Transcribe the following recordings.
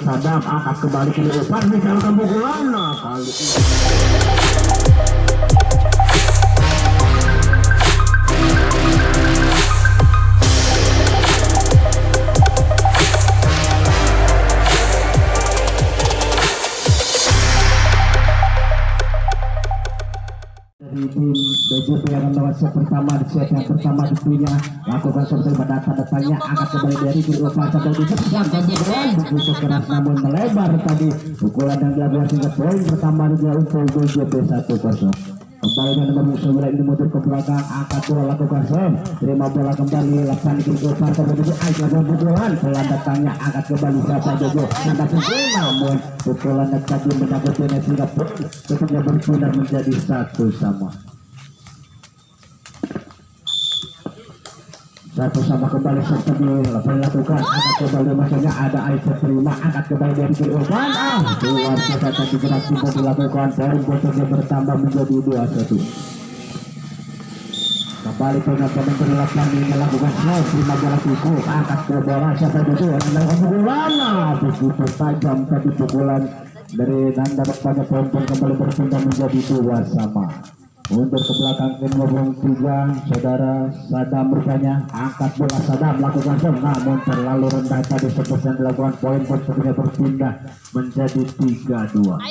Sadam angkat kembali ke depan Michael Kambugulana kali ini. Dari tim BJP yang melawan set pertama di set yang pertama tentunya lakukan seperti pada datangnya angkat kembali dari kiri lepas sampai di depan Kambugulana begitu keras namun melebar tadi pukulan yang dilakukan sehingga poin pertama juga untuk BJP 1-0. Kembali dengan nomor 9 ini mundur ke belakang angkat bola lakukan serve terima bola kembali lakukan kiri lepas sampai di depan Kambugulana pelan datangnya angkat kembali siapa Jojo angkat pukul namun pukulan yang tadi mendapatkan sehingga poin tentunya berpindah menjadi 1-1. Satu sama kembali seperti dilakukan angkat kembali maksudnya ada Aisyah terima angkat kembali dari kiri umpan luar biasa tadi gerak timur dilakukan poin bosnya bertambah menjadi 2-1. Kembali pengakuan berlakukan ini melakukan serve terima bola Kiku angkat ke bola siapa itu melakukan pukulan begitu tajam tadi pukulan dari Nanda pada poin kembali berpindah menjadi 2-2. Mundur ke belakang ke nomor 3 saudara Sadam bertanya angkat bola Sadam lakukan serve namun terlalu rendah tadi seperti yang dilakukan poin posisinya berpindah menjadi 3-2.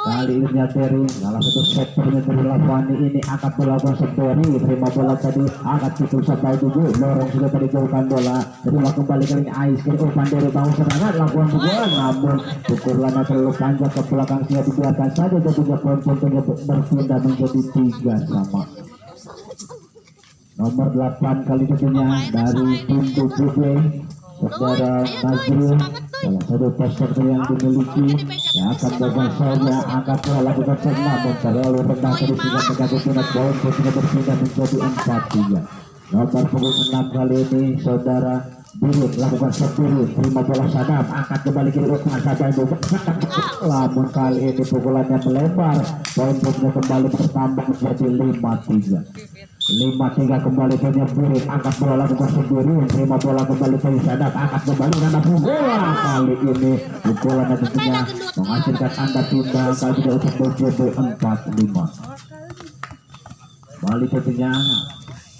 Kali ini Terry salah satu sektornya dari Lavani ini angkat bola Septori terima bola tadi angkat situ sampai 7 lorong sudah tadi jauhkan bola terima kembali kali ini Ais kiri umpan dari bangun serangan lakukan pukulan namun pukulannya terlalu panjang ke belakang sehingga dibiarkan saja jadinya poin-poinnya berpindah menjadi 3-3. Nomor 8 kali tentunya dari tim BJP saudara Nazrul salah satu poster yang dimiliki yang akan berbahagia angkat bola lakukan serna dan terlalu rendah dari sehingga mengakibatkan poin posisinya berpindah menjadi 4-3. Nomor punggung 6 kali ini saudara Birut lakukan sepuluh terima bola Sadam angkat kembali kiri utama Sadam namun kali ini pukulannya melebar poin posisinya kembali bertambah menjadi 5-3 kembali punya Birut angkat bola lakukan sendiri terima bola kembali ke Sadam angkat kembali dan bola kali ini pukulannya tentunya menghasilkan anda pindah kali ini untuk BJP 4-5. Kembali tentunya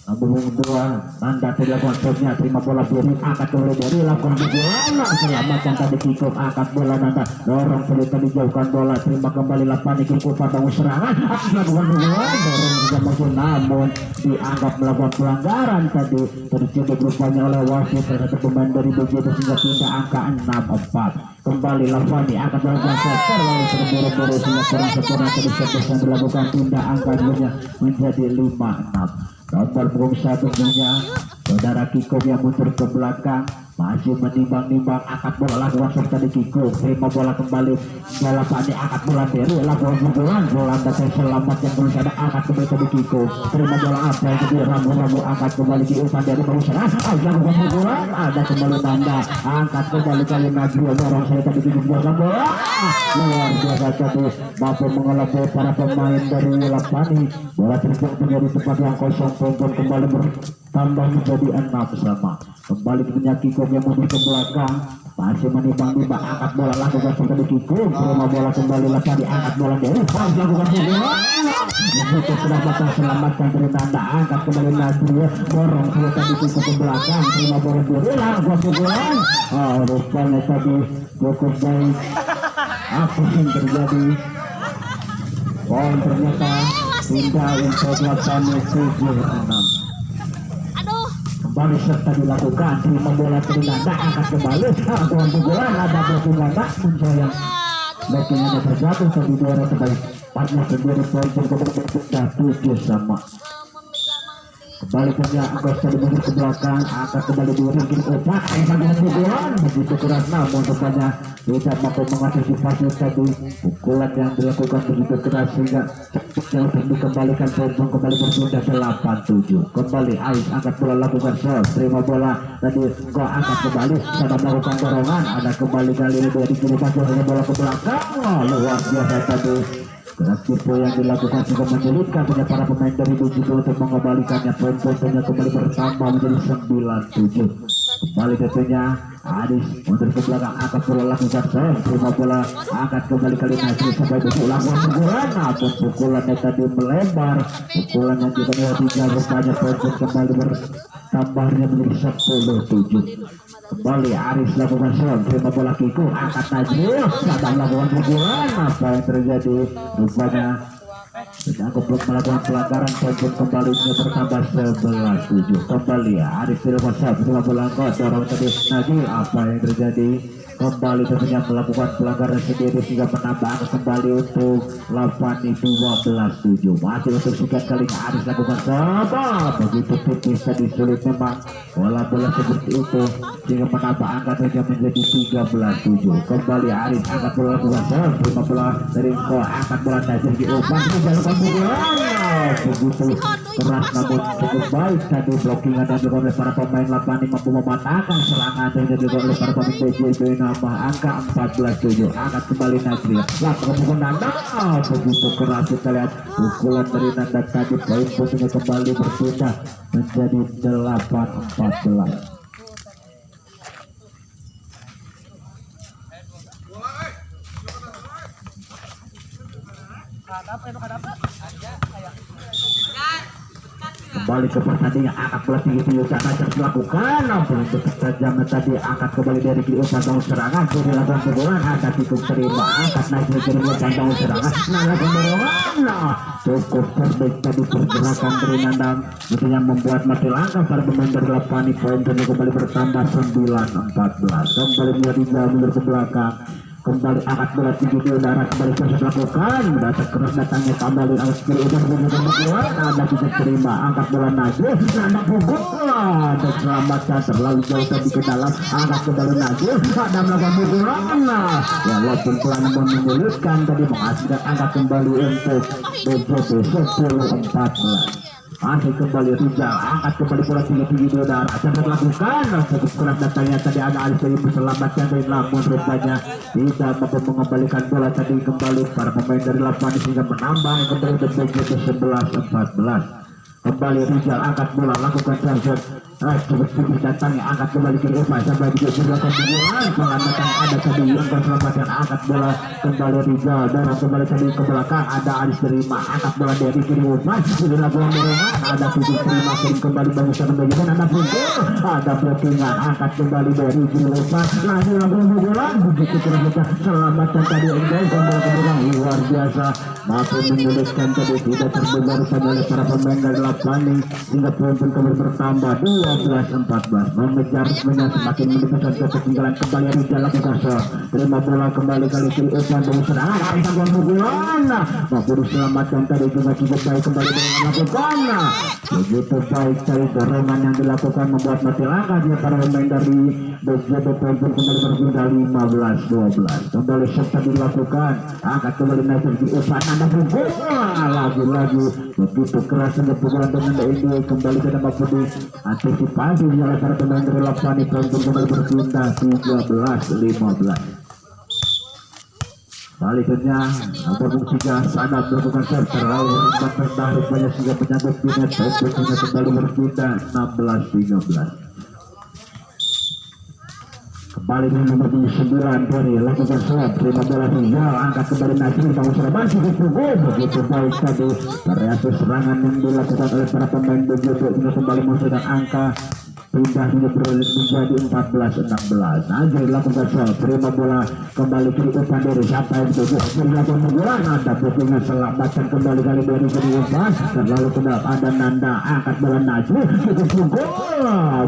nomor 2 Nanda dilakukan serve-nya terima bola Birut angkat kembali dari lakukan bola selamatkan tadi Kiko angkat bola Nanda dorong sulit tadi jauhkan bola terima kembali lapan di Kiko bangun serangan lakukan bola dorong juga masuk namun dianggap melakukan pelanggaran tadi terjadi berupanya oleh wasit terhadap pemain dari BJP sehingga pindah angka 6-4. Kembali Lavani akan melakukan sektor lalu terburu-buru sehingga kurang sempurna tadi yang dilakukan pindah angkanya menjadi 5-6. Nomor punggung 1 punya saudara Kiko yang mundur ke belakang masih menimbang-nimbang angkat bola lakukan serta di Kiko terima bola kembali bola Pani angkat bola dari lakukan pukulan bola datang selamat yang belum ada angkat kembali ke Kiko terima bola apa yang jadi ramu-ramu angkat kembali di umpan dari baru serang lakukan pukulan ada kembali Nanda angkat kembali kali Najwa dorong saya tadi di bola luar biasa tadi mampu mengelabui para pemain dari Lapani bola terjun menjadi tempat yang kosong pun kembali bertambah menjadi 6-sama. Kembali punya Kiko yang mundur ke belakang masih menimbang-nimbang angkat bola lakukan serta di Kiko terima bola kembali lagi diangkat bola dari lakukan bola begitu sudah bakal selamatkan dari Nanda angkat kembali Nazrul dorong serta di Kiko ke belakang terima bola dari lakukan bola rupanya tadi cukup baik apa yang terjadi poin ternyata pindah untuk 8-7-6. Kembali serta dilakukan terima bola dari Nanda angkat kembali lakukan pukulan ada backing Nanda menjayang backingnya terjatuh tadi dua sebagai partner sendiri poin sudah 7-sama. Kembali punya Agus tadi mundur ke belakang angkat kembali di ring otak dengan pukulan begitu keras namun rupanya tidak mampu mengantisipasi tadi pukulan yang dilakukan begitu keras sehingga yang dikembalikan poin kembali berpindah 8-7. Kembali Ais angkat bola lakukan serve terima bola tadi kok angkat kembali sedang melakukan dorongan ada kembali kali ini dari kiri pasirnya bola ke belakang luar biasa tadi gerak tipu yang dilakukan juga menyulitkan punya para pemain dari BJP untuk mengembalikannya poin-poinnya kembali bertambah menjadi 9-7. kembali tentunya Adis mundur ke belakang angkat bola lakukan serve terima bola angkat kembali kali Nasri sampai besok lakukan pukulan namun pukulannya tadi melebar pukulan yang juga melewati rupanya poin kembali bertambahnya menjadi 10-7 kembali Aris lakukan serve terima bola Kiko angkat Najril sedang lakukan pukulan apa yang terjadi rupanya Aku belum melakukan pelanggaran poin kembali bertambah 11-7 kembali Aris Silvasa terima bola dorong tadi Najil apa yang terjadi kembali tentunya melakukan pelanggaran sendiri sehingga menambah kembali untuk lawan 12-7 masih untuk sikat kali ini Aris lakukan sama begitu tipis tadi sulit memang bola-bola seperti itu sehingga menambah angka saja menjadi 13-7 kembali Aris angkat bola lakukan serve terima bola dari Ko angkat bola Najil di umpan menjalankan bola begitu keras namun cukup baik tadi blockingan dan juga oleh para pemain lawan ini mampu mematahkan serangan dan juga oleh para pemain BJB nambah angka 14-7 angkat kembali Najril lakukan pukulan Nanda begitu keras kita lihat pukulan dari Nanda tadi poin putusnya kembali berpindah menjadi 8-14 kembali ke pertandingan angkat bola tinggi cara dilakukan namun untuk kejamnya tadi angkat kembali dari kiri pantang serangan dilakukan pukulan ada cukup terima angkat naik dari pantang serangan lakukan dorongan cukup cerdik tadi pergerakan dari Nandang itu yang membuat mati langkah para pemain dari lapangan poin dan kembali bertambah 9-14 kembali menjadi mundur ke belakang kembali angkat bola tinggi di udara kembali proses lakukan dasar keras datangnya kembali angkat kiri udah keluar ada tidak terima angkat bola Najil Nanda pukul dan selamatkan terlalu jauh tadi ke dalam angkat kembali Najil ada melakukan pukulan walaupun pelan menyulitkan tadi menghasilkan angkat kembali untuk BJB 10-14 masih kembali Rizal angkat kembali bola tinggi di udara jangan lakukan cukup keras datangnya tadi ada Alis dari perselamatkan dari namun rupanya tidak mampu mengembalikan bola tadi kembali para pemain dari lapangan sehingga menambah kembali ke BJB 11-14 kembali Rizal angkat bola lakukan transfer cukup tipis datangnya angkat kembali ke Eva sampai juga dilakukan pukulan pengamatan ada tadi yang terselamatkan angkat bola kembali Rizal dorong kembali tadi ke belakang ada Aris terima angkat bola dari kiri Eva dilakukan dorongan ada tujuh terima kembali banyak bagian ada pukul ada blockingan angkat kembali dari kiri Eva lagi lakukan pukulan begitu terbuka selamatkan tadi enggak kembali ke belakang luar biasa mampu menyulitkan tadi tidak terdengar oleh para pemain dari lapangan hingga poin kembali bertambah 12-14 mengejar semakin mendekatkan ketinggalan kembali Rizal lakukan terima bola kembali kali kiri Evan dari serangan angkat pukulan mampu diselamatkan tadi juga cukup baik kembali dengan melakukan begitu baik dari dorongan yang dilakukan membuat mati langkah dia para pemain dari BJB poin kembali berpindah 15-12 kembali serta dilakukan angkat kembali naik di Evan ada pukul lagi-lagi begitu keras dengan pukulan dengan ini kembali ke dalam mampu antisipasi oleh para pemain dari lapangan untuk kembali berpindah 13-15 baliknya nomor 3 sana melakukan serve terlalu rendah rupanya sehingga penyangkut pindah tentunya kembali berpindah 16-13 kembali dengan nomor 9 dari lakukan serve terima bola Rizal angkat kembali Nasri bangun serangan cukup pukul begitu baik tadi variasi serangan yang dilakukan oleh para pemain BJB ini kembali menghasilkan angka pindah menjadi 14-16 Najril lakukan serve terima bola kembali kiri Evan dari siapa yang tutup dilakukan pukulan ada pukulan selamatkan kembali kali dari kiri Evan dan lalu kedap ada Nanda angkat bola Najril cukup pukul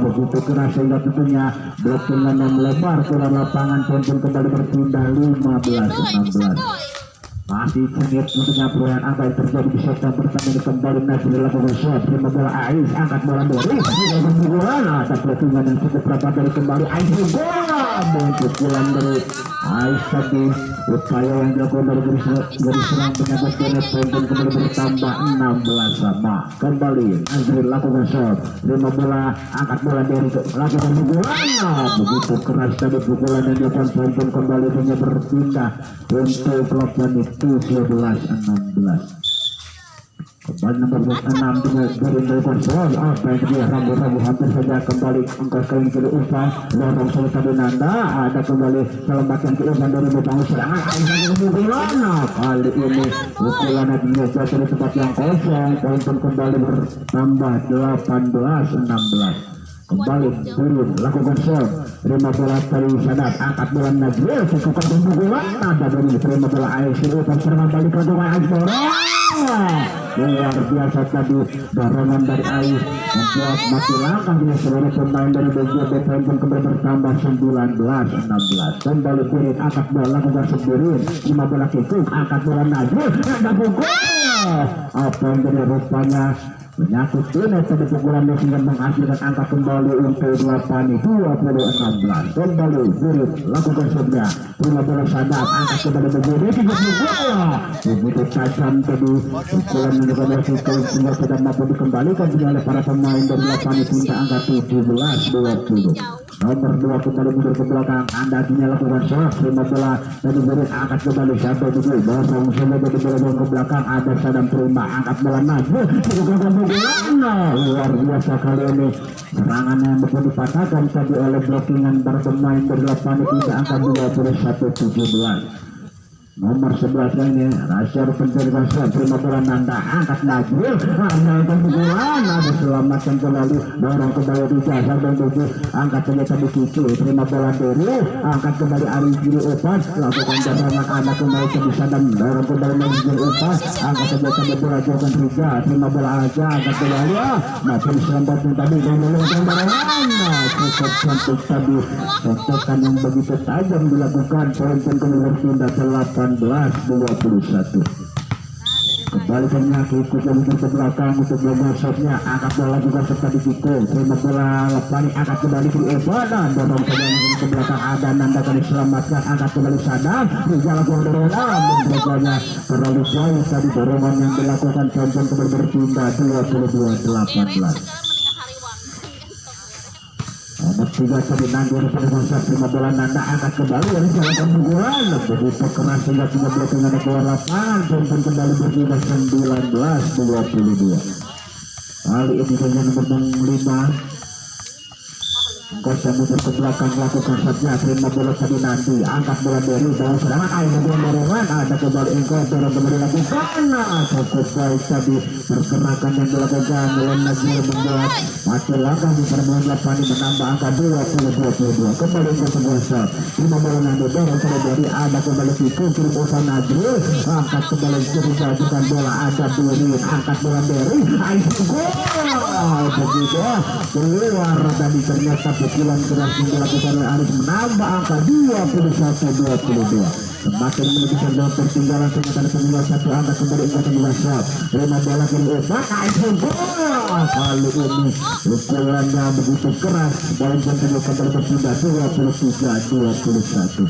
begitu keras sehingga tentunya blockingan yang melebar ke lapangan pun kembali berpindah 15-16 masih sengit tentunya perubahan apa yang terjadi di sektor pertandingan kembali Najril lakukan serve terima bola Ais angkat bola dari pukulan ada blockingan yang cukup rapat dari kembali Ais bola pukulan dari Ais tadi upaya yang dilakukan dari garis serang penyangkut kenet poin kembali bertambah 16 sama kembali Najril lakukan serve terima bola angkat bola dari lakukan pukulan begitu keras tadi pukulan yang dilakukan poin kembali hanya berpindah untuk lawan 17-16 Kembali nomor 6 dengan Gerindra Konsol. Apa yang dia rambu-rambu hampir saja kembali angkat kali ke Upan. Lorong Sultan Nanda ada kembali selamatkan ke Upan dari bentang serangan. Aisyah Bukulana kali ini Bukulana dijaga dari tempat yang kosong. Poin pun kembali bertambah 18-16. Kembali turun lakukan serve, terima bola dari Sadat, angkat bola Najril, cukup pukulan ada dari terima bola AFC Upan, serangan balik lagi Ais luar biasa tadi dorongan dari Ais membuat mati langkah dengan seluruh pemain dari BJB. Poin pun kembali bertambah 19-16. Kembali turun angkat bola lakukan sembirin, terima bola kikuk, angkat bola Najril, ada pukul apa yang jadi rupanya menyangkut ini tadi pukulannya sehingga menghasilkan angka kembali untuk 20-16. Kembali Zurich lakukan sebelah terima bola Sadat, angkat kembali begini 3 bola begitu tajam tadi pukulan yang juga berhasil sehingga tidak mampu dikembalikan oleh para pemain dari lapangan hingga angka 17-20. Nomor 2 kembali mundur ke belakang, Anda lakukan serve, terima bola dan Zurich angkat kembali sampai begini dorong semua dari bola ke belakang, ada Sadam terima angkat bola maju luar biasa kali ini serangannya yang begitu dipatahkan tadi oleh blockingan bermain dari lapangan hingga angka 21-17. Nomor 11 ini Rasyar pencari Rasyar, terima bola Nanda, angkat Najril, menaikkan pukulan, ada selamatkan kembali, dorong kembali di jasa dan tujuh, angkat saja tadi Kiki, terima bola Deru, angkat kembali Ari Kiri Upan, lakukan dorongan anak kembali ke Sadam, dorong kembali Najril Upan, angkat saja tadi bola Jordan Riga, terima bola aja, angkat kembali, makin selambatnya tadi, dan melakukan dorongan, cukup cantik tadi, tekan yang begitu tajam dilakukan, poin kembali berpindah ke 18-21. Kembali penyakit kukuh ke belakang untuk membuat shotnya, angkat bola juga serta dipikul, terima bola lepani, angkat kembali ke Evan, dorong ke belakang ada Nanda kali selamatkan, angkat kembali Sadam, Rizal lakukan dorongan, menjaganya terlalu jauh tadi dorongan yang dilakukan, contoh kembali berpindah 22-18. Nomor 3 tadi Nando berpindah terima bola Nanda, angkat kembali dari silakan pukulan begitu keras sehingga tidak boleh dengan keluar lapangan, contoh kembali berpindah 19-22. Kali ini saja nomor 5 Kosa muter ke belakang lakukan saja, terima bola tadi nanti, angkat bola dari bawah serangan, ayo bola dorongan, ada kembali engkau dorong kembali lakukan, cukup baik tadi pergerakan yang dilakukan oleh Najril membuat mati langkah di permainan lapangan menambah angka 20-22. Kembali ke sebuah shot, terima bola nanti dorong kembali dari, ada kembali Kiko kirim usaha Najril, angkat kembali dijajukan bola, ada Duri, angkat bola dari, ayo gol begitu keluar tadi, ternyata pukulan keras yang dilakukan oleh Aris menambah angka 21-22. Semakin menuju dalam pertinggalan, ternyata ada 1 angka kembali ingatan Wasap, terima bola kiri Eva, kali ini pukulannya begitu keras, bola jantungnya kembali berpindah 23-21.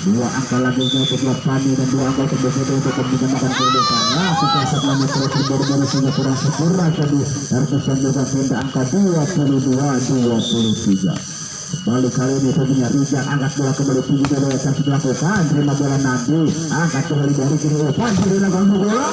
2 angka lagi untuk Lepani dan 2 angka untuk BCD untuk menggunakan kehidupan. Lakukan setelahnya terus berburu sehingga kurang sempurna tadi. Terkesan juga pindah angka 22-23. Kembali kali ini tentunya Rizal angkat bola kembali tinggi dari atas dilakukan, terima bola nanti, angkat kembali dari kiri Opan, kiri lakukan bola,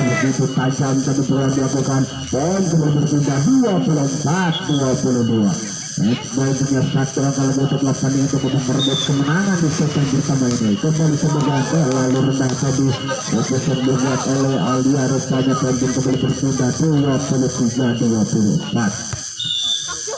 begitu tajam tadi bola dilakukan, dan kembali berpindah 24-22. Baiknya satu angka lagi untuk lapangan untuk merebut kemenangan di set yang bersama ini. Kembali sebagai lalu rendah tadi keputusan dibuat oleh Alia, rupanya pengen kembali berpindah 23-24.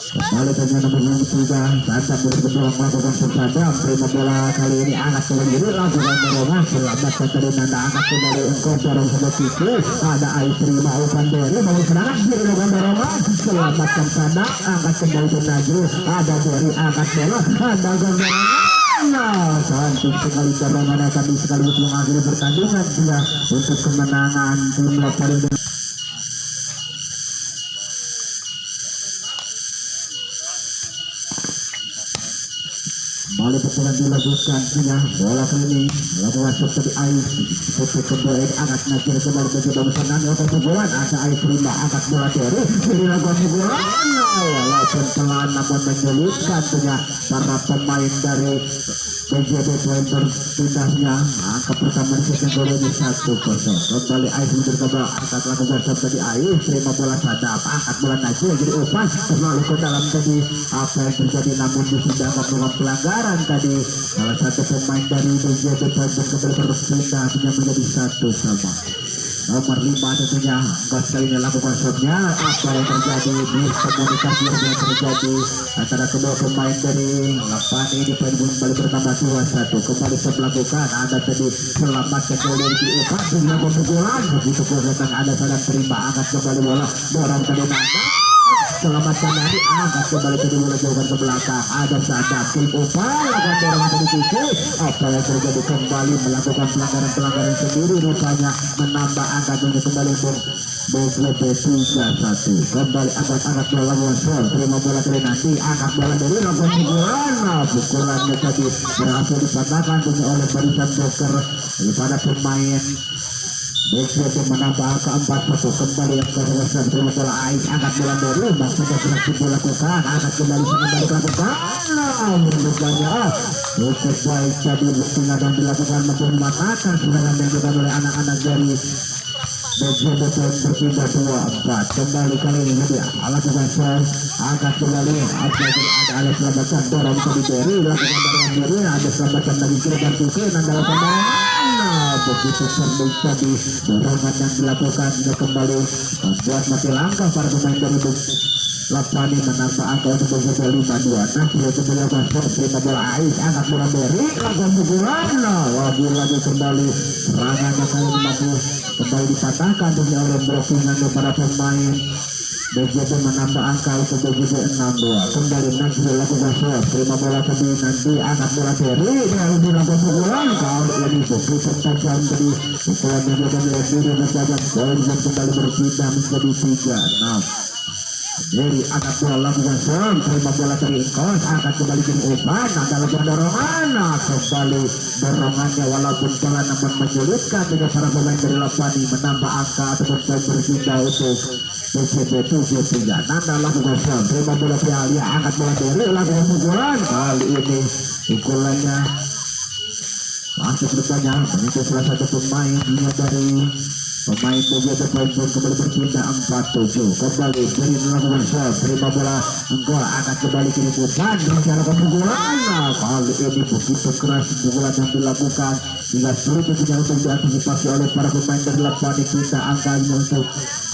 Kembali dengan nomor 3 Sadam bergerak melakukan Sadam, terima bola kali ini angkat kembali lakukan dorongan, selamatkan dari Nanda, angkat kembali engkau dorong sebelah kiri, ada Ais terima Upan dari mau serangan kiri lakukan dorongan, selamatkan Sadam, angkat kembali ke Najril, ada dari angkat bola, ada dorongan, cantik sekali dorongan tadi sekaligus mengakhiri pertandingan dia untuk kemenangan tim Lapangan. Kembali pukulan dilanjutkan punya bola kali ini lakukan shot dari Ais shot kedua ini angkat nakir kembali ke bawah sana lakukan pukulan ada Ais terima angkat bola dari lakukan pukulan walaupun pelan namun menyulitkan punya para pemain dari BJB poin berpindahnya angka pertama di sesi kedua ini 1-0 kembali Ais mundur ke bawah angkat lakukan shot dari Ais terima bola sadap angkat bola nakir jadi umpan terlalu ke dalam tadi apa yang terjadi namun sudah melakukan pelanggaran tadi salah satu pemain dari BJB Bandung kembali berpindah hanya menjadi 1-1 nomor 5 tentunya enggak sekali ini lakukan shotnya apa yang terjadi di komunikasi yang terjadi antara kedua pemain dari Lapani di poin kembali bertambah 2-1 kembali melakukan ada tadi selamatkan dari di Upan dengan pemukulan begitu kegiatan ada salah terima angkat kembali bola dorong tadi nanda selamatkan dari angkat kembali ke bola jauhkan ke belakang ada sadar tim Upal lakukan dorongan dari Kiki apa yang terjadi kembali melakukan pelanggaran sendiri rupanya menambah angka dunia kembali untuk BJB 3-1 kembali angkat bola Wonsor terima bola dari nanti angkat bola dari lakukan pukulannya tadi berhasil dipatahkan oleh barisan Joker daripada pemain BJB menambah angka 4-1 kembali yang kerewasan terima bola Ais angkat bola dari maksudnya berhasil dilakukan angkat kembali lakukan menurutnya cukup baik tadi buktinya dan dilakukan maupun mematahkan serangan yang dilakukan oleh anak-anak dari BJB berpindah 2-4 kembali kali ini dia lakukan shot angkat kembali ada selamatkan dorong ke diri lakukan dorong diri ada selamatkan lagi kiri dan kiri dan dalam begitu cerdik tadi dorongan yang dilakukan kembali membuat mati langkah para pemain dari Lapani menambah angka untuk BJB 5-2 nanti itu dilakukan shot terima bola Ais angkat bola dari lakukan pukulan lagi kembali serangannya kali ini kembali dipatahkan oleh blockingan para pemain BJB menambah angka untuk BJB 6-2 kembali nanti dilakukan shot terima bola tadi nanti angkat bola dari dilakukan pukulan kali ini begitu tertajam dari pukulan yang dilakukan oleh diri menjaga poin dan kembali berpindah menjadi 3-6 dari angkat bola lakukan shot terima bola dari Ingkos angkat kembali ke Upan ada lakukan dorongan kembali dorongannya walaupun pelan namun menyulitkan dengan para pemain dari Lapani menambah angka ataupun poin berpindah untuk BJB 7-3 nanda lakukan shot terima bola ke Alia angkat bola dari lakukan pukulan kali ini pukulannya masuk depannya menyentuh salah satu pemain dari pemain BJB poin kembali berpindah 4-7 kembali beri melakukan shot terima bola Enggol angkat kembali kiri Upan rencanakan pukulan kali ini begitu keras pukulan yang dilakukan hingga sulit tentunya untuk diantisipasi oleh para pemain dari Lapani kita angkanya untuk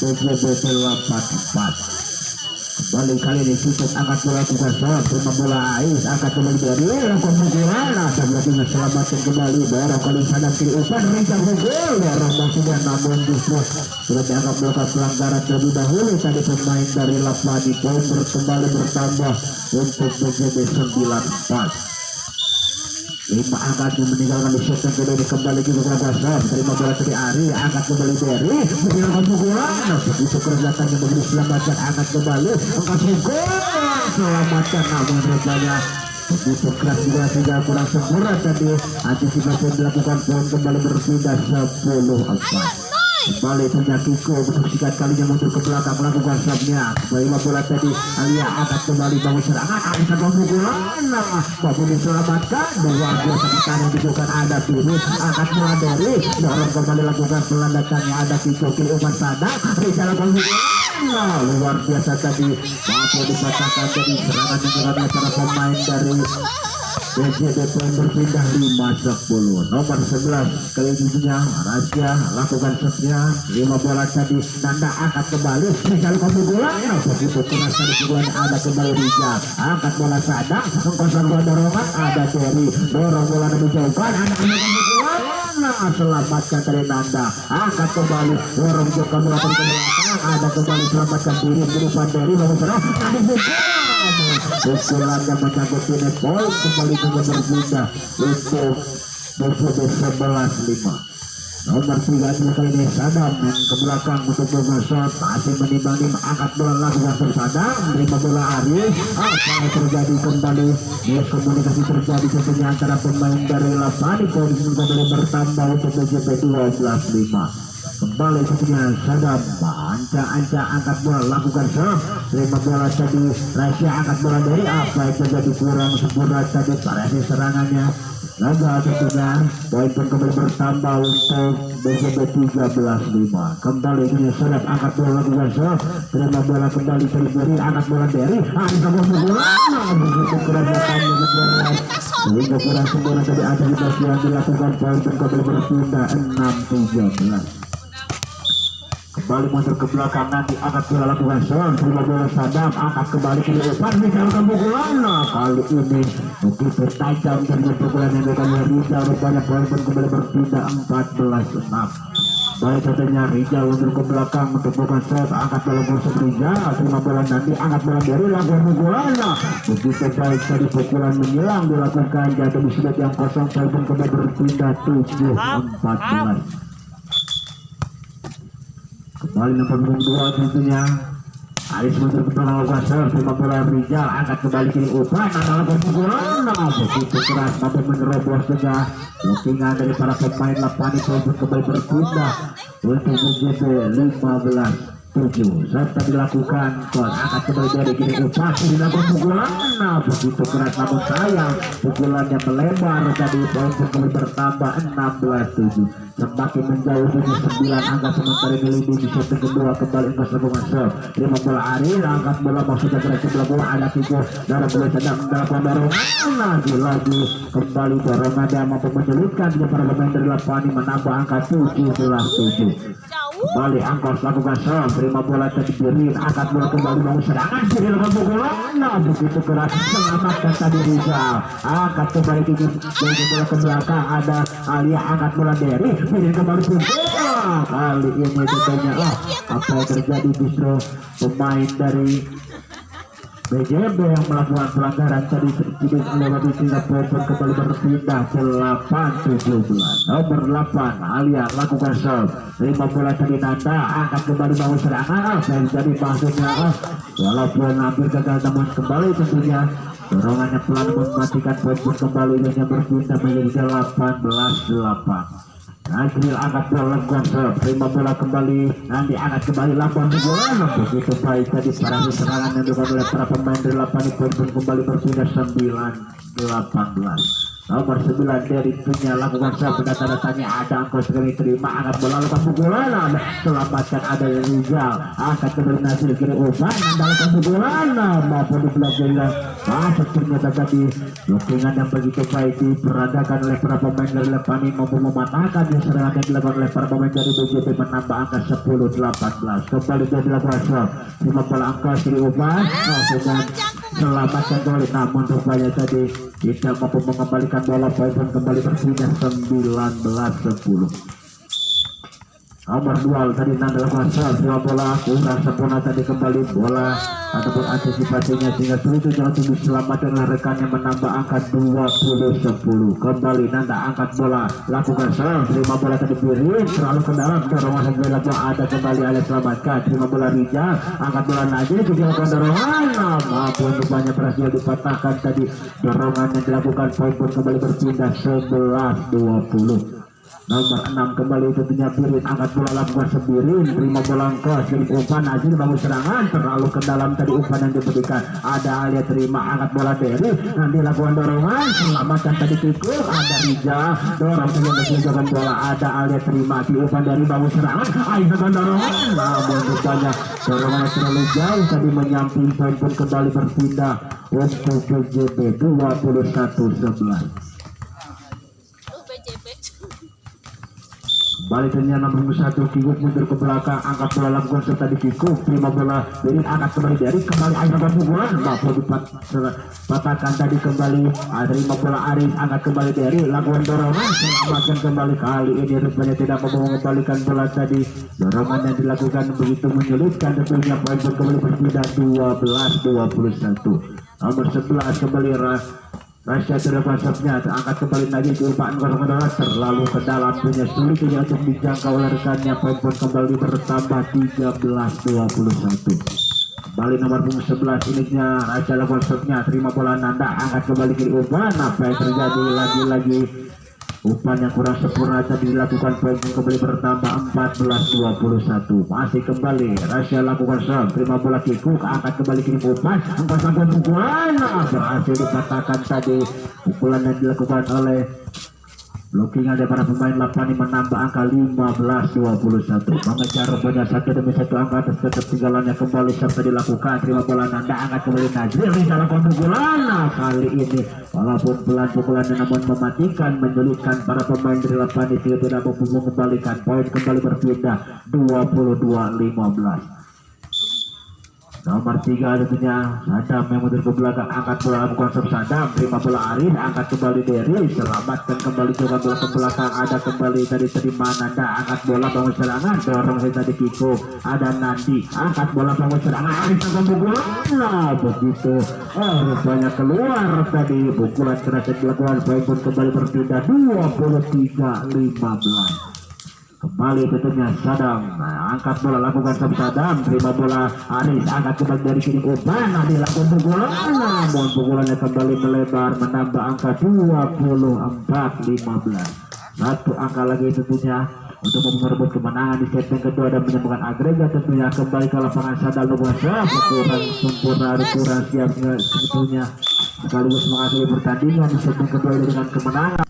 BJB 8-4 kembali kali ini cukup angkat bola juga shot terima bola Ais angkat kembali dari lakukan pukulan sebelumnya selamatkan kembali dorong kali sadar kiri Upan rencang gol dorong maksudnya namun justru sudah dianggap melakukan pelanggaran terlebih dahulu tadi pemain dari Lapani poin kembali bertambah untuk BJB 9-4 lima angkat yang meninggalkan di shot yang kedua kembali ke Gasol terima bola dari Ari angkat kembali dari meninggalkan pukulan begitu kerjaan yang begitu selamatkan angkat kembali angkat gol selamatkan namun rupanya begitu keras juga tidak kurang sempurna tadi antisipasi dilakukan poin kembali berpindah 10-4 kembali punya Kiko bersikat kalinya mundur ke belakang melakukan shotnya kembali bola tadi Alia angkat kembali bangun serangan angkat pukulan maupun diselamatkan luar biasa tekan yang dibutuhkan ada Turut angkat bola dari dorong kembali lakukan pelandakannya ada Kiko kiri Uman sadar bisa lakukan pukulan luar biasa tadi maupun dipatahkan jadi serangan yang dilakukan para pemain dari BJB poin berpindah 5-10 nomor 11 kali ini Raja lakukan shotnya 5 bola tadi Nanda angkat kembali bisa lakukan pukulan begitu keras tadi pukulan ada kembali Rijal angkat bola sadang mengkosong bola dorongan ada Terry dorong bola lebih jauhkan anak pukulan selamatkan dari Nanda angkat kembali dorong jauhkan bola dari belakang ada kembali selamatkan diri berupa dari lalu serang ada pukulan yang menyangkut ini poin kembali juga berpindah untuk BJB 11-5 Nomor 3 kali ini Sadam yang ke belakang untuk shot masih menimbang angkat bola lakukan Sadam terima bola Aris. Apa yang terjadi kembali komunikasi terjadi tentunya antara pemain dari Lapani kondisi kembali bertambah untuk BJP 12-5 kembali tentunya Sadam anca angkat bola lakukan shot terima bola tadi Rasia angkat bola dari apa yang terjadi kurang sempurna tadi variasi serangannya gagal tentunya poin pun kembali bertambah untuk BJB 13-5 kembali ini Sadam angkat bola lakukan shot terima bola kembali terjadi angkat bola dari angkat bola begitu keras datangnya sehingga kurang sempurna tadi ada yang dilakukan poin pun kembali berpindah 6-13 kembali mundur ke belakang nanti angkat bola lakukan shot terima bola Sadam angkat kembali ke depan misalkan pukulan kali ini begitu tajam dari pukulan yang dilakukan Rizal rupanya poin pun kembali berpindah 14-6 baik tentunya Rizal mundur ke belakang untuk bukan shot angkat bola musuh Rizal terima bola nanti angkat bola dari lakukan pukulan begitu baik tadi pukulan menyilang dilakukan jatuh di sudut yang kosong poin pun kembali berpindah 7-14 kembali nomor 2 tentunya Aris mundur ke belakang lakukan terima bola Rizal angkat kembali kiri Upan adalah pukulan begitu keras mampu menerobos juga lookingan dari para pemain Lapani untuk kembali berpindah untuk BJB 15-7 serta dilakukan angkat kembali dari kiri Upan dilakukan pukulan begitu keras namun sayang pukulannya melebar tadi poin kembali bertambah 16-7 semakin menjauh dengan 9 angka sementara ini leading di set kedua kembali ke sebuah shot terima bola Aril angkat bola maksudnya berarti bola ada Kiko darah bola sedang melakukan dorongan lagi kembali dorongan dan mampu menyulitkan juga para pemain dari Lapani menambah angka 17-7 kembali Angkos lakukan shot terima bola tadi Birin angkat bola kembali mau serangan kiri lakukan pukulan begitu keras selamatkan tadi Rizal angkat kembali Kiko bola ke belakang ada Alia angkat bola dari Birin kembali pukulan kali ini ditanya apa yang terjadi justru pemain dari BJB yang melakukan pelanggaran tadi terjadi melewati tingkat poin kembali berpindah 8-17 nomor 8 Alia lakukan shot terima bola tadi Nanda angkat kembali mau serangan yang jadi maksudnya walaupun hampir gagal namun kembali tentunya dorongannya pelan mematikan poin kembali hanya berpindah menjadi 18-8 Najril angkat bola lakukan shot terima bola kembali nanti angkat kembali lakukan bola begitu baik tadi para serangan yang dilakukan oleh para pemain dari Lapani pun kembali berpindah 9-18 nomor 9 dari punya lakukan shot tanda-tandanya ada Angkos sekali terima angkat bola lakukan pukulan selamatkan ada Rizal angkat kembali Nasir kiri Uban lakukan pukulan maupun di belakang masuk ternyata tadi lookingan yang begitu baik diperadakan oleh para pemain dari Lapani mampu mematahkan serangan yang dilakukan oleh para pemain dari BJP menambah angka 10-18 kembali dia dilakukan shot terima bola Angkos kiri Uban dengan selamatkan kembali namun rupanya tadi tidak mampu mengembalikan bola poin kembali berpindah 19-10 nomor 2 tadi Nanda lakukan shot bola kurang sempurna tadi kembali bola ataupun antisipasinya sehingga sulit untuk diselamatkan oleh rekannya menambah angka 20-10 kembali Nanda angkat bola lakukan shot terima bola tadi Birin terlalu ke dalam dorongan yang dilakukan ada kembali Alex selamatkan terima bola Rizal angkat bola Najib dilakukan dorongan maupun rupanya berhasil dipatahkan tadi dorongan yang dilakukan poin pun kembali berpindah 11-20 nomor 6 kembali tentunya Birin angkat bola lakukan Sebirin terima bola Angkos dari Upan Azil bangun serangan terlalu ke dalam tadi umpan yang diberikan ada Alia terima angkat bola dari nanti lakukan dorongan selamatkan tadi Kiko ada Rizal dorong dengan menunjukkan bola ada Alia terima di umpan dari bangun serangan akhirnya dorongan namun rupanya dorongan terlalu jauh tadi menyamping poin pun kembali berpindah untuk BJB 21-11 baliknya nomor 1 Kikuk mundur ke belakang angkat bola lakukan serta di Kikuk terima bola dari angkat kembali dari kembali akhirnya pukulan mampu dipatahkan tadi kembali terima bola Aris angkat kembali dari lakukan dorongan selamatkan kembali kali ini rupanya tidak mau mengembalikan bola tadi dorongan yang dilakukan begitu menyulitkan tentunya poin kembali berpindah 12-21 nomor 11 kembali Rasya terdapat shotnya, angkat kembali lagi ke umpan kosong terlalu ke dalam, punya sulit untuk dijangkau oleh rekannya. Poin pun kembali bertambah 13-21. Kembali nomor punggung 11 initnya Rasya lakukan shotnya, terima bola Nanda, angkat kembali ke umpan. Apa yang terjadi lagi-lagi umpan yang kurang sempurna tadi dilakukan. Poin kembali bertambah 14-21. Masih kembali Rasya lakukan serve, terima bola kikuk, angkat kembali kirim umpan, angkat sampai pukulan berhasil dipatahkan tadi. Pukulan yang dilakukan oleh blocking ada para pemain Lapani menambah angka 15-21. Mengejar rupanya satu demi satu angka atas ketertinggalannya kembali serta dilakukan. Terima bola Nanda, angkat kembali Najril, salah pukulan. Kali ini walaupun pelan pukulannya namun mematikan, menyulitkan para pemain dari Lapani sehingga tidak mampu mengembalikan. Poin kembali berpindah 22-15. Nomor 3 tentunya Sadam yang mundur ke belakang, angkat bola lakukan serve Sadam, terima bola Arif, angkat kembali Derry, selamatkan kembali juga bola ke belakang, ada kembali tadi terima Nanda, angkat bola bangun serangan, dorong saya tadi Kiko, ada Nandi, angkat bola bangun serangan, Arif akan pukulan, nah begitu, rupanya keluar tadi, pukulan keras yang dilakukan. Poin pun kembali berpindah 23-15. Kembali tentunya Sadam, angkat bola lakukan serve Sadam, terima bola Aris, angkat kembali dari kiri umpan, dilakukan pukulan, namun pukulannya kembali melebar menambah angka 24-15. Satu angka lagi tentunya untuk merebut kemenangan di set yang kedua dan menyambungkan agregat tentunya. Kembali ke lapangan Sadam lakukan serve, kurang sempurna, kurang siapnya sebetulnya, sekaligus mengakhiri pertandingan di set yang kedua dengan kemenangan.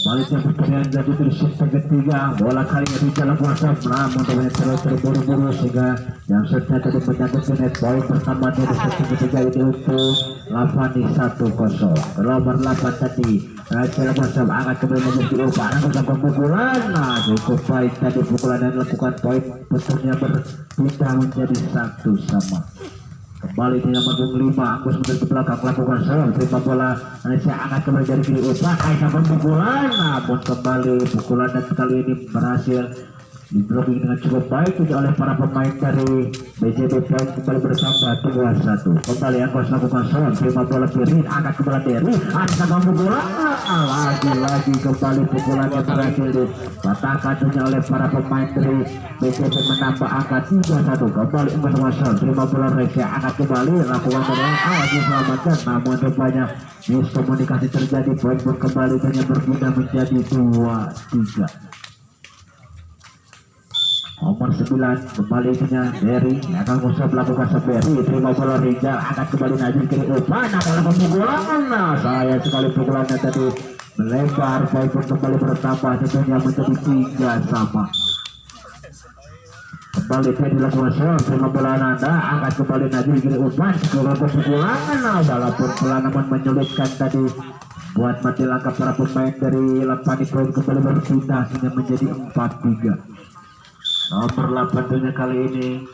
Kembali pertandingan jadi di set ketiga, bola kali ini jalan kuasa, namun terus terburu-buru sehingga yang setnya tadi menyangkut ke net. Poin pertama dari set ketiga ini untuk Lavani 1-0. Nomor 8 tadi jalan kuasa, angkat kembali menjadi umpan, angkat pukulan, cukup baik tadi pukulan yang dilakukan. Poin betulnya berpindah menjadi 1-1. Kembali di nomor 5, Agus mundur ke belakang melakukan serve, terima bola Indonesia, angkat kembali dari kiri umpan, Aisyah pukulan, namun kembali pukulan dan kali ini berhasil diblocking dengan cukup baik juga oleh para pemain dari BJB. Poin kembali bersama 2-1. Kembali Agus lakukan serve, terima bola kiri, angkat kembali dari Aisyah pukulan, lagi-lagi kembali pukulannya berhasil dipatahkan oleh para pemain dari BJB menambah angka 3-1. Kembali Agus serve, terima bola Indonesia, angkat kembali lakukan serve, diselamatkan, namun rupanya miskomunikasi terjadi. Poin pun kembali hanya berpindah menjadi 2-3. Nomor 9 kembali punya Derry, akan Musa melakukan seberi, terima bola Rizal, angkat kembali Najib kiri umpan, adalah pukulan, saya sekali pukulannya tadi melebar. Poin pun kembali bertambah tentunya menjadi 3-3. Kembali tadi dilakukan serve, terima bola Nanda, angkat kembali Najib kiri umpan, sekolah pukulan, walaupun pelan namun menyulitkan tadi buat mati langkah para pemain dari Lapani. Poin kembali berpindah sehingga menjadi 4-3. Nomor 8 tentunya kali ini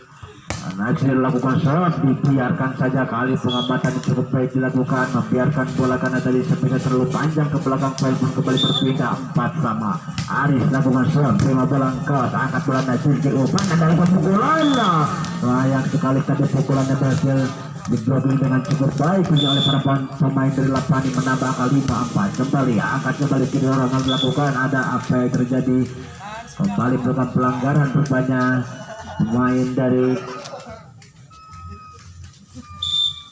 Najril lakukan serve, dibiarkan saja, kali pengamatan yang cukup baik dilakukan, membiarkan bola karena tadi sampai terlalu panjang ke belakang. Poin pun kembali berpindah 4-4. Aris lakukan serve, terima bola angkat, angkat bola Najril ke umpan, ada pukulan, sayang sekali tadi pukulannya berhasil diblocking dengan cukup baik oleh para pemain dari Lapani, menambah angka 5-4. Kembali angkat kembali kiri, orang dilakukan, ada apa yang terjadi. Kembali melakukan pelanggaran rupanya pemain dari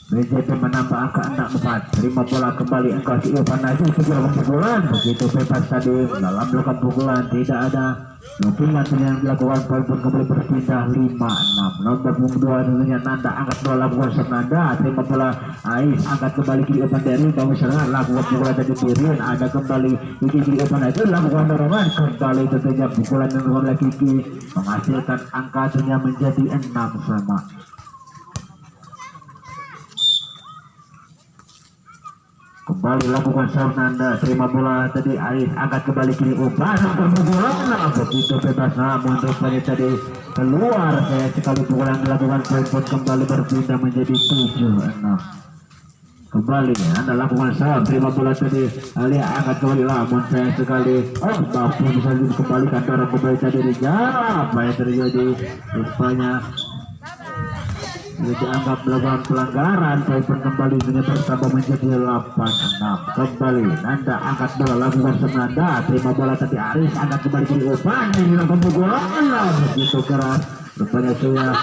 BJP menambah angka 6-4. Terima bola kembali angka Ivan Najib kejar pukulan, begitu bebas tadi dalam melakukan pukulan, tidak ada dukungan yang dilakukan. Poin pun kembali berpindah 5-6. Nomor 2 tentunya Nanda, angkat bola lakukan Nanda, terima bola Ais, angkat kembali kiri Ivan dari bangun serangan, lakukan pukulan dari Birin, ada kembali kiri Ivan Najib, lakukan dorongan, kembali tentunya pukulan yang dilakukan oleh Kiki menghasilkan angka tentunya menjadi 6-6. Kembali lakukan serve Nanda, terima bola tadi Ais, angkat kembali kiri umpan, pukulan, begitu bebas, namun rupanya tadi keluar. Saya sekali pukulan dilakukan. Poin pun kembali berpindah menjadi 7-6. Kembali Anda lakukan serve, terima bola tadi Alia, angkat kembali, namun saya sekali mampu bisa dikembalikan, dorong kembali tadi Rizal. Apa yang terjadi rupanya dianggap melakukan pelanggaran. Poin pun kembali dengan bertambah menjadi 8-6. Kembali Nanda angkat bola, lakukan senada, terima bola tadi Aris, angkat kembali ke umpan yang dilakukan pukulan begitu keras. Rupanya saya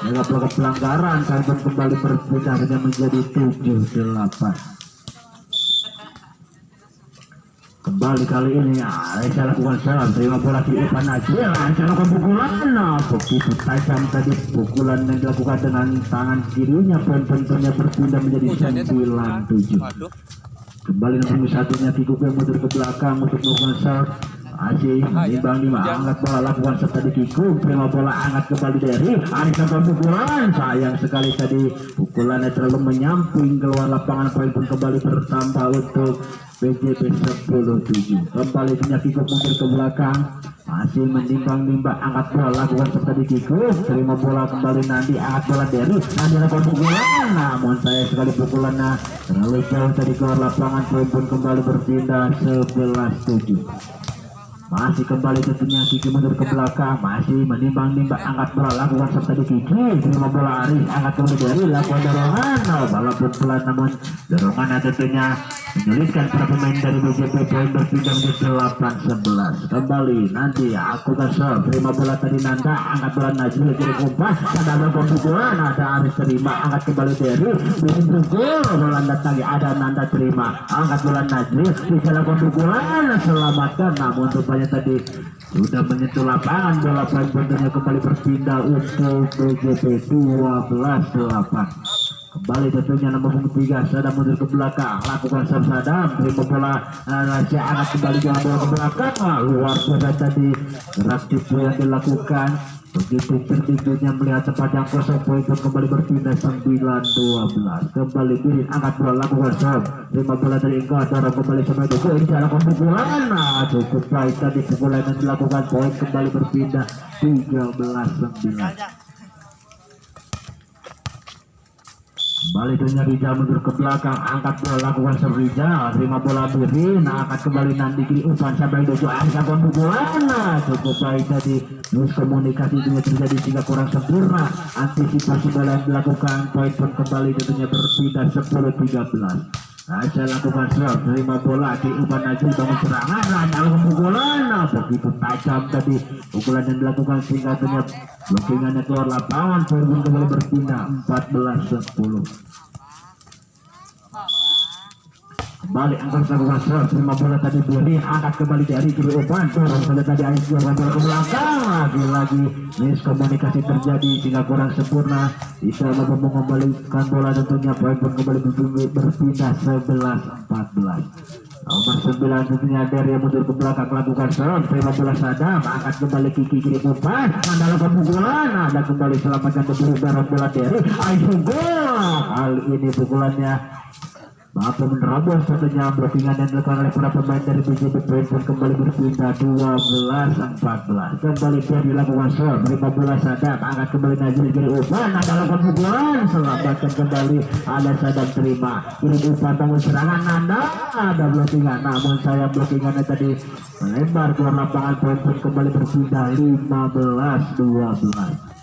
melakukan pelanggaran. Poin pun kembali berpindah dengan menjadi 7-8. Kembali kali ini Aisyah lakukan salam, terima bola di Ivan Najil, Aisyah lakukan pukulan. Begitu tajam tadi pukulan yang dilakukan dengan tangan kirinya, poin-poinnya berpindah menjadi 9-7. Kembali nomor satunya Kiko yang mundur ke belakang untuk melakukan salam. Asyik imbang 5, angkat bola, lakukan serta di Kiko, terima bola, angkat kembali dari Aisyah lakukan pukulan. Sayang sekali tadi pukulannya terlalu menyamping keluar lapangan. Poin pun kembali bertambah untuk BJP 10-7. Kembali punya Kiko mundur ke belakang, masih menimbang-nimbang, angkat bola, lakukan serta di Kiko, terima bola kembali Nandi, angkat bola dari Nandi lakukan pukulan. Namun saya sekali pukulannya terlalu jauh tadi keluar lapangan. Poin pun kembali berpindah 11-7. Masih kembali tentunya Kiki mundur ke belakang, masih menimbang-nimbang, angkat bola, lakukan serta di Kiki, terima bola Aris, angkat kembali dari, lakukan dorongan. Walaupun pelan namun dorongan tentunya menyulitkan para pemain dari BJP. Poin berpindah menjadi 8-11. Kembali nanti aku kasar, terima bola tadi Nanda, angkat bola Najil kiri kumpas, ada lakukan pukulan, ada Aris terima, angkat kembali dari bikin pukul, bola datang, ada Nanda terima, angkat bola Najil, bisa lakukan pukulan, selamatkan. Namun rupanya tadi sudah menyentuh lapangan, bola poin-poinnya kembali berpindah untuk BJP 12-8. Kembali tentunya nomor 3 Sadam mundur ke belakang, lakukan Sadam, terima bola Raja, angkat kembali dengan bola ke belakang. Luar biasa tadi gerak tipu yang dilakukan. Begitu cerdik-cerdiknya melihat tempat yang kosong. Poin pun kembali berpindah 9-12. Kembali Birin, angkat bola, lakukan serve, terima bola dari Engkau, dorong kembali sama itu, ini cara pembukulan. Cukup baik tadi pukulan yang dilakukan. Poin kembali berpindah 13-9. Kembali dunia Rizal mundur ke belakang, angkat bola, lakukan serve Rizal, terima bola Birin, angkat kembali Nandi kiri umpan sampai dojo, angkat pukulan. Cukup baik tadi, miskomunikasi itu terjadi sehingga kurang sempurna antisipasi bola yang dilakukan. Poin pun kembali tentunya berpindah 10-13. Raja lakukan serve, terima bola di umpan Najil, bangun serangan, lakukan pukulan. Begitu tajam tadi pukulan yang dilakukan sehingga ternyata blockingannya keluar lapangan. Poin pun kembali berpindah 14-10. Kembali angkat lakukan serve, terima bola tadi Birin, angkat kembali dari kiri umpan, dorong saja tadi Aisyah bola ke belakang. Lagi-lagi miskomunikasi terjadi sehingga kurang sempurna, bisa mengembalikan bola tentunya. Poin pun kembali berpindah 11-14. Nomor 9 tentunya dari yang mundur ke belakang, lakukan serve, terima bola Sadam, angkat kembali Kiki kiri umpan, melakukan pukulan, ada kembali selamatkan berburu dorong bola dari Aisyah gol. Kali ini pukulannya mampu menerobos tentunya blockingan yang dilakukan oleh para pemain dari BJP. Poin pun kembali berpindah 12-14. Kembali dia dilakukan serve, terima bola Sadam, angkat kembali Najil kiri umpan, ada lakukan pukulan, selamatkan kembali, ada Sadam terima kiri umpan, bangun serangan Nanda, ada blockingan, namun saya blockingannya tadi melebar keluar lapangan. Poin pun kembali berpindah 15-12.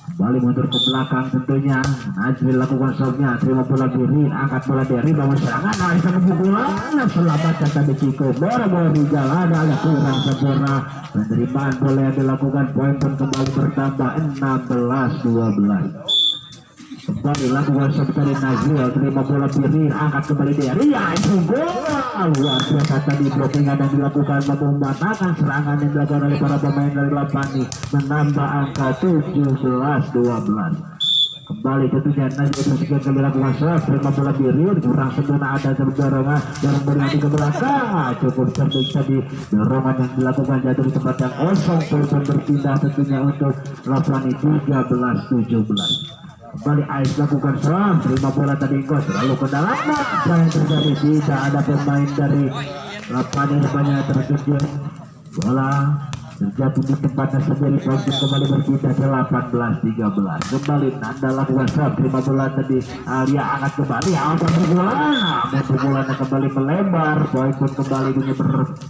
Kembali mundur ke belakang tentunya Najil lakukan serve-nya, terima bola Birin, angkat bola dari bangun serangan, Aisyah pukulan, selamatkan tadi Kiko, bola Rizal ada kurang sempurna penerimaan bola yang dilakukan. Poin pun kembali bertambah 16-12. Kembali lakukan serve dari Najil, terima bola Birin, angkat kembali dari Aisyah gol. Luar biasa tadi blockingan yang dilakukan, membatalkan serangan yang dilakukan oleh para pemain dari Lapani, menambah angka 17-12. Kembali tentunya Najil sekian kali lakukan serve, terima bola Birin, kurang sempurna, ada dorongan berganti ke belakang. Cukup cerdik tadi dorongan yang dilakukan, jatuh di tempat yang kosong. Poin berpindah tentunya untuk Lapani 13-17. Kembali Ais lakukan serang, terima bola tadi Engkau terlalu ke dalam. Apa yang terjadi? Tidak ada pemain dari Lapani rupanya terkejut. Bola terjatuh di tempatnya sendiri. Poin kembali berpindah 18-13. Kembali Nanda lakukan serang, terima bola tadi Alia, angkat kembali, angkat pukulan, namun pukulannya kembali melebar. Poin pun kembali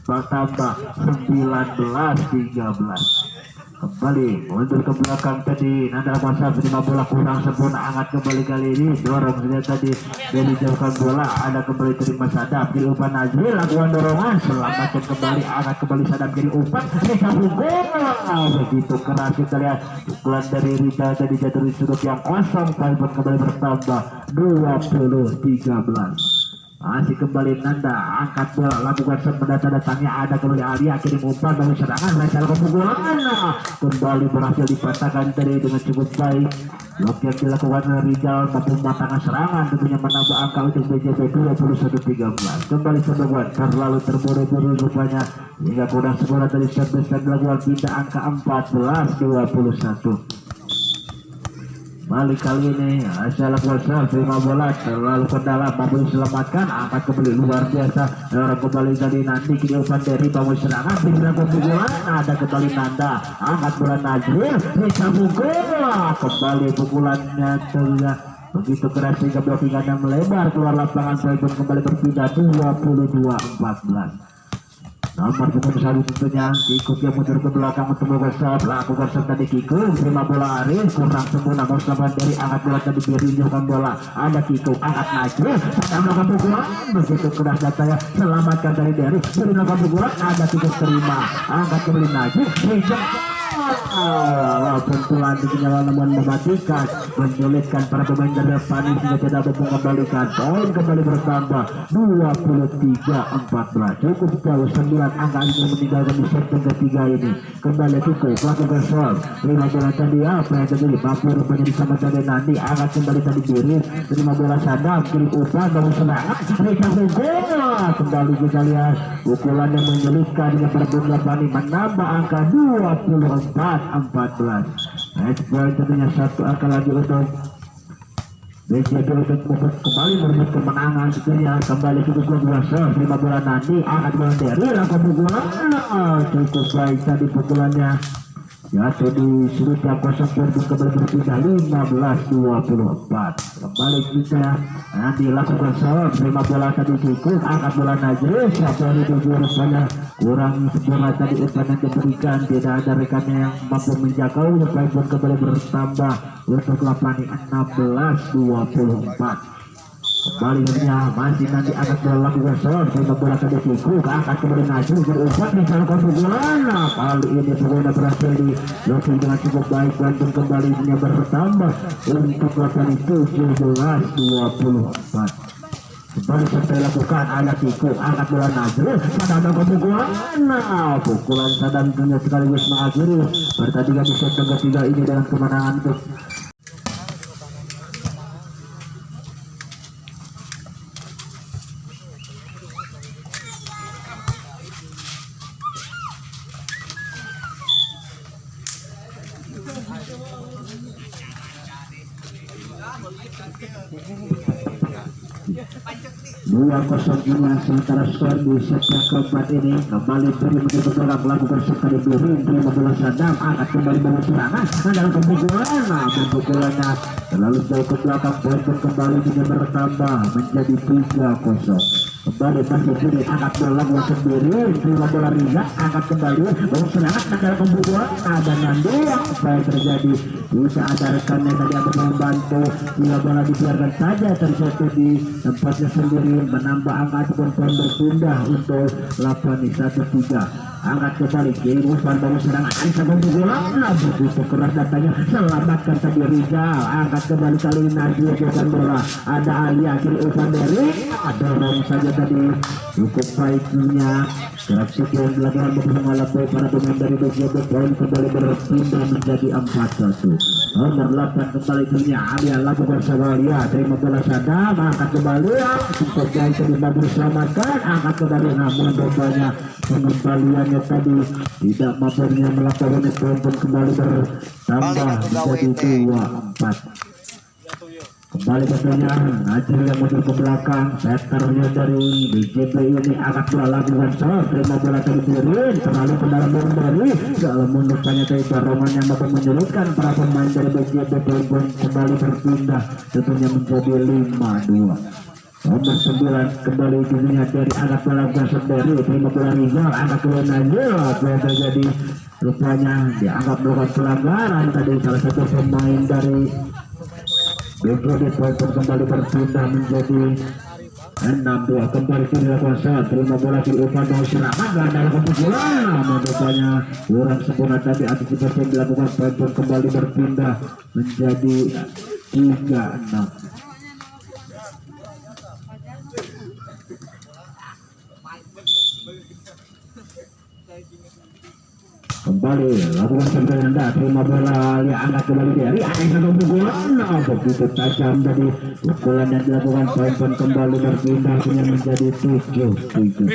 bertambah 19-13. kembali mundur ke belakang tadi Nanda masa terima bola kurang sempurna, angkat kembali kali ini dorong saja tadi dari jauhkan bola, ada kembali terima Sadam kiri umpan Nazril, lakukan dorongan selamatkan kembali, angkat kembali Sadam kiri umpan dikabul bola, begitu keras kita lihat pukulan dari Rika tadi jatuh di sudut yang kosong, kembali bertambah 20-13. Masih kembali Nanda, angkat bola, lakukan mendatang-datangnya, ada kembali Alia kirim umpan dari serangan, lencana kepukulan kembali berhasil dipatahkan tadi dengan cukup baik. Blok yang dilakukan oleh Rizal mampu mematahkan serangan, tentunya menambah angka untuk BJB 21-13. Kembali sebuah terlalu terburu-buru rupanya hingga kurang sempurna dari service dan dilakukan pindah angka 14-21. Balik kali ini asal kuasa terima bola terlalu ke dalam, mampu diselamatkan, angkat kembali luar biasa, orang kembali dari nanti kiri umpan dari bangun serangan, bisa kepukulan, ada kembali Nanda, angkat bola Nazril, bisa bola, kembali pukulannya terlihat begitu keras sehingga blockingannya melebar keluar lapangan, pun kembali berpindah 22-14. Nomor punggung satu tentunya Kiko yang mundur ke belakang untuk menggosok, lakukan serta di Kiko, terima bola Aris kurang sempurna, mau selamat dari angkat bola tadi dirinjaukan bola, ada Kiko angkat Najib, sedang melakukan pukulan begitu keras datanya, selamatkan dari beri melakukan pukulan, ada Kiko terima, angkat kembali Najib, pukulan di kenyawa namun mematikan, menyulitkan para pemain dari depan sehingga tidak mampu mengembalikan, poin kembali bertambah 23-14. Cukup jauh 9 angka ini meninggalkan di set ketiga ini. Kembali Kiko melakukan serve, terima bola tadi apa yang terjadi, mampu rupanya disama dari nanti, angkat kembali tadi diri, terima bola Sadam kiri umpan bangun serangan, mereka bola kembali kita lihat pukulan yang menyulitkan dengan berbunga Bani menambah angka 24-14. Match point tentunya satu angka lagi untuk BJB untuk kembali merebut kemenangan tentunya. Kembali cukup kuasa terima bola nanti, angkat bola dari lakukan pukulan cukup baik tadi pukulannya jatuh di sudut yang kosong pun kembali berpindah 15-24. Kembali kita nanti lakukan serve, terima bola tadi cukup, angkat bola Najris, siapa yang dituju rupanya kurang sempurna tadi umpan yang diberikan, tidak ada rekannya yang mampu menjangkau, baik pun kembali bertambah untuk lapangan 16-24. Kembali masih nanti akan melakukan serve, terima bola tadi cukup, angkat kembali Najris berumpan disalurkan pukulan, kali ini pukulan berhasil di lokasi dengan cukup baik, Bandung kembali punya bertambah untuk lapangan 17-24. Kembali sampai lakukan ada Kiko, angkat bola Nazril, Sadam pukulan, pukulan Sadam punya sekaligus mengakhiri pertandingan di set ketiga ini dengan kemenangan untuk dua kosong ini sementara skor di set yang keempat ini. Kembali beri menit bergerak melakukan sekali beri, terima bola Sadam, angkat kembali bangun serangan, adalah kepukulan, pukulannya terlalu jauh ke belakang, poin pun kembali juga bertambah menjadi 3-0. Kembali masih kiri, angkat bola buat sendiri, terima bola Riza, angkat kembali bangun serangan, adalah kepukulan, ada Nandi, apa yang terjadi, bisa ada rekannya tadi yang membantu, bila bola dibiarkan saja terjatuh di tempatnya sendiri, menambah angka ataupun poin berpindah untuk 8-1-3. Angkat kembali kiri umpan bangun serangan, bisa kepukulan, begitu keras datanya, selamatkan tadi Rizal, angkat kembali kali ini Najib dengan bola, ada Alia kiri umpan dari, dorong saja tadi cukup baiknya gerak yang dilakukan untuk mengalami para pemain dari BJB, poin kembali berpindah menjadi 4-1. Nomor 8 kembali punya Alia, lakukan Sawalia, terima bola Sadam, angkat kembali, cukup baik tadi mampu diselamatkan, angkat kembali, namun rupanya pengembaliannya tadi tidak mampu melakukan, poin pun kembali bertambah menjadi 2-4. Kembali tentunya Najib yang mundur ke belakang, setternya dari BJB ini angkat bola lakukan serve, terima bola dari Birin, terlalu ke dalam dari dalam mundurkannya dari dorongan yang mampu menyulitkan para pemain dari BJB, poin kembali berpindah tentunya menjadi 5-2. Nomor 9 kembali dilihat dari anak bola sendiri, terima bola Rizal, anak bola Najil terjadi rupanya dianggap melakukan pelanggaran tadi salah satu pemain dari BGD poin kembali berpindah menjadi 6-2 kembali dilakukan saat terima bola di umpan dong serangan dan dalam bola rupanya kurang sempurna tadi antisipasi yang dilakukan poin kembali berpindah menjadi 3-6. Kembali lakukan sentuhan anda terima bola yang angkat kembali dari satu pukulan begitu tajam dari pukulan yang dilakukan poin kembali berpindah menjadi 7-7.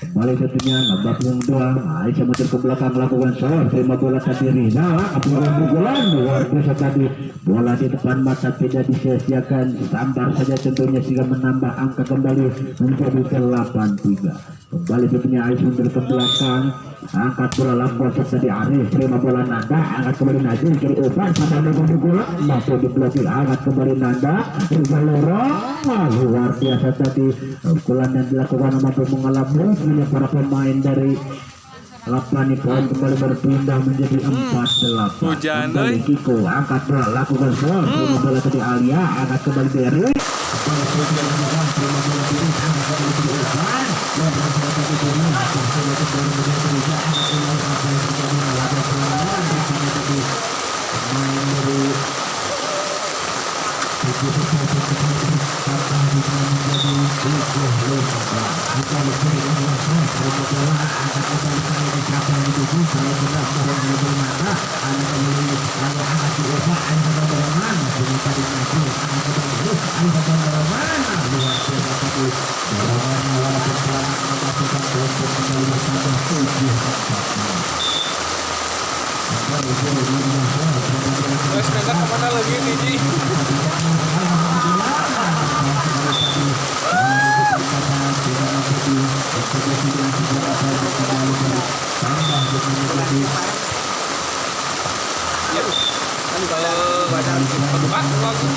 Kembali tentunya nambah punggung doang. Aisyah mencuri ke belakang melakukan shot terima bola tadi Rina pukulan luar biasa tadi bola di depan mata tidak disia-siakan sambar saja tentunya sehingga menambah angka kembali menjadi 8-3. Kembali tentunya Aisyah mencuri ke belakang angkat bola lampau tadi Arif terima bola Nanda angkat kembali Najib kiri umpan sampai melakukan bola masuk di blokir angkat kembali Nanda Rizal lorong luar biasa tadi pukulan yang dilakukan mampu mengalami para pemain dari Lapani poin kembali berpindah menjadi 4-8. Kembali Kiko angkat bola lakukan shot terima bola tadi Alia angkat kembali dari Mas Negar kemana lagi nih Ji? Badan tempat lagi.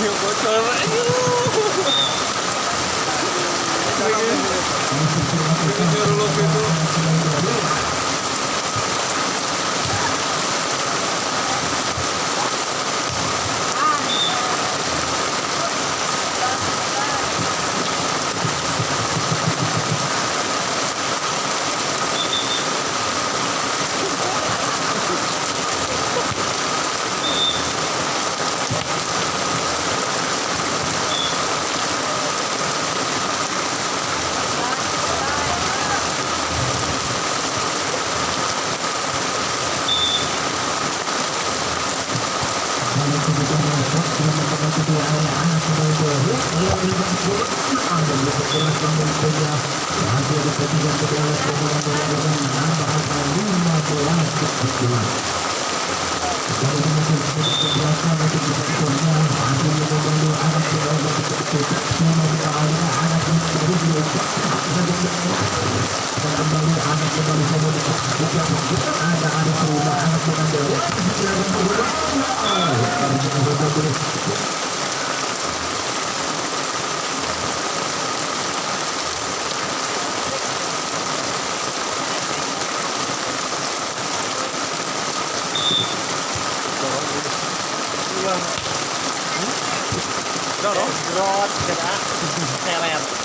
Yang bocor Dorong. Rot, kena teler.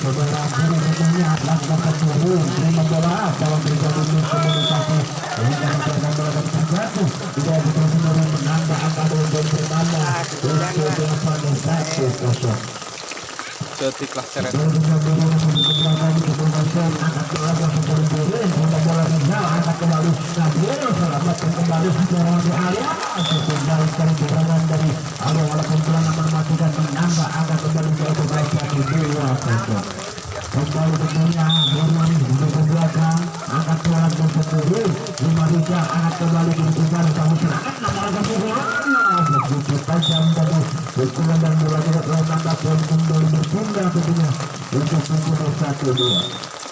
Saudara Beri Bertanya Langkah Terima bola dalam bergabung komunikasi detik lah seret. Kembali tentunya Burman ke belakang, angkat bola ke sendiri, Lima Rica angkat kembali ke depan, kamu serangan, nama begitu tajam tadi, pukulan dan bola tidak tanda pun kembali berpindah tentunya untuk pukul 1-2.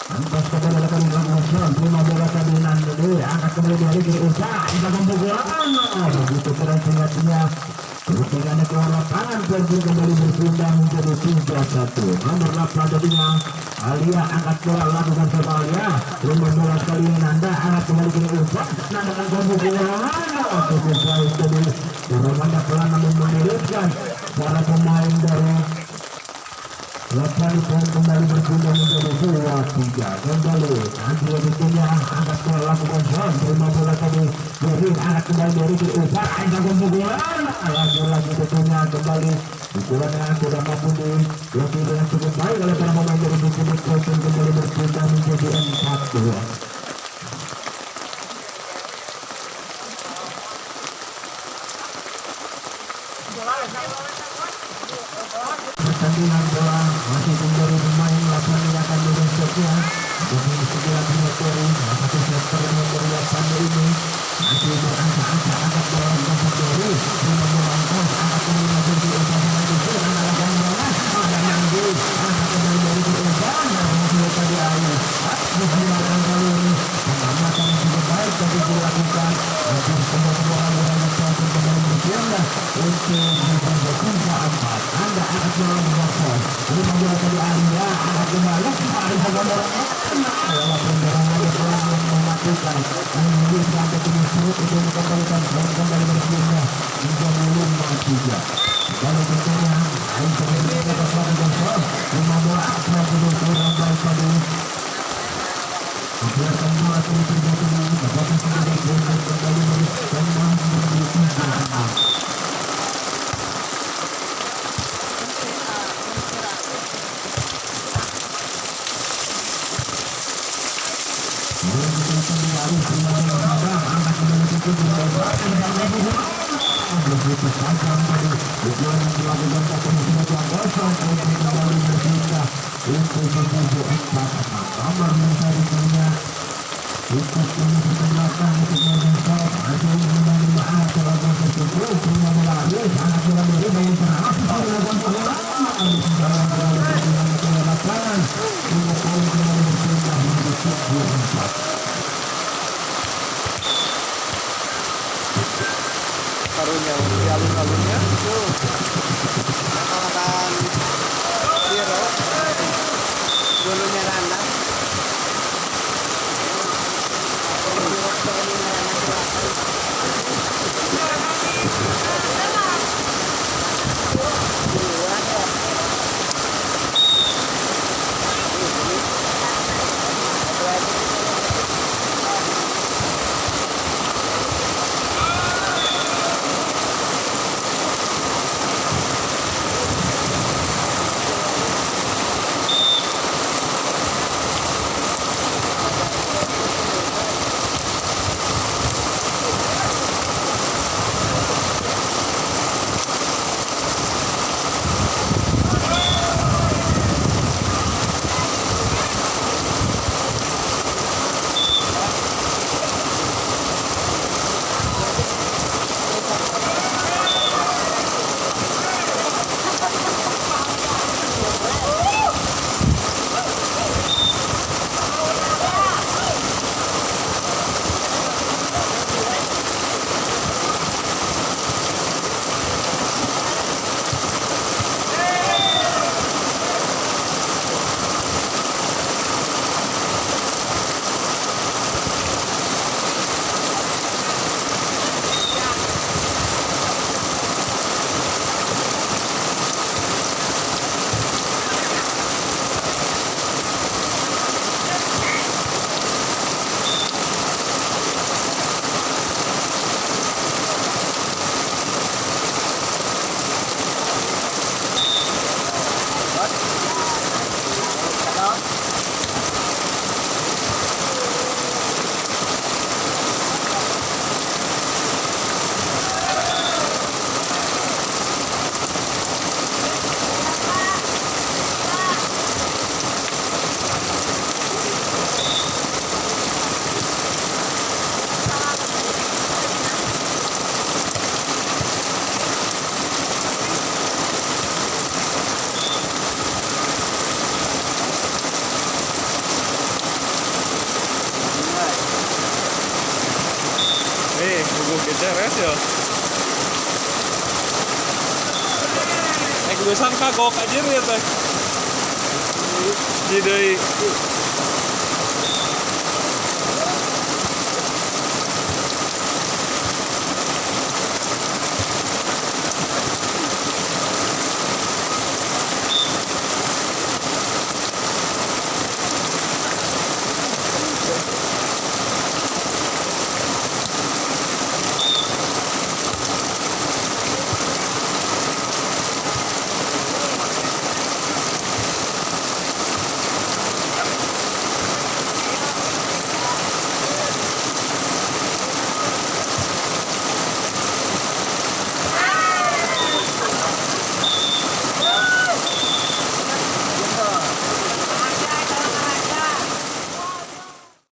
Angkat kembali akan dilakukan, terima bola tadi Nandeli, angkat kembali dari kiri usaha, kita mempukulan, begitu keras ingatnya. Ketinggalan ke lapangan Persib kembali berpindah menjadi 3-1. Nomor 8 jadinya Alia angkat bola lakukan sama Alia. Lima bola kali ini Nanda angkat kembali ke Ufa. Nanda akan bola. Cukup baik jadi Ramanda pelan namun menyulitkan para pemain dari Lapan pun kembali berpindah menjadi 2-3. Kembali nanti berikutnya angkat bola lakukan zon. Terima bola tadi Jerin angkat kembali dari Ufa. Angkat bola lagi tentunya kembali pukulan yang tidak mampu dilakukan dengan cukup baik oleh para pemain dari Bukit Kopen kembali berpindah menjadi 4-2. Pertandingan bola masih kembali bermain lapan yang akan berikutnya dengan segala materi satu sektor yang memberi lapangan ini masih berangka-angka angkat bola dan sendiri dengan melangkah angkat kembali menjadi usaha lagi dengan alasan bola ada Nandi angkat kembali dari usaha dan masih tadi ayu digunakan kali ini pengamatan cukup baik tadi dilakukan untuk semua bola kembali berpindah untuk menjadi 3-4. Anda angkat bola di bawah lima bola tadi Anda angkat kembali ada bola walaupun serangan bola yang mematikan ini sampai ke musuh untuk mengembalikan kembali berpindah menjadi 5-3. Kalau tentunya ayo kembali ke belakang gol lima bola apa dulu kurang baik tadi biarkan bola terjadi dapat sendiri kembali menjadi 3-6. Karunya di alun-alunnya itu Kalahkan Zero. Dulunya Randa. Geceres ya. Geusang kagok aja ya teh. Jadi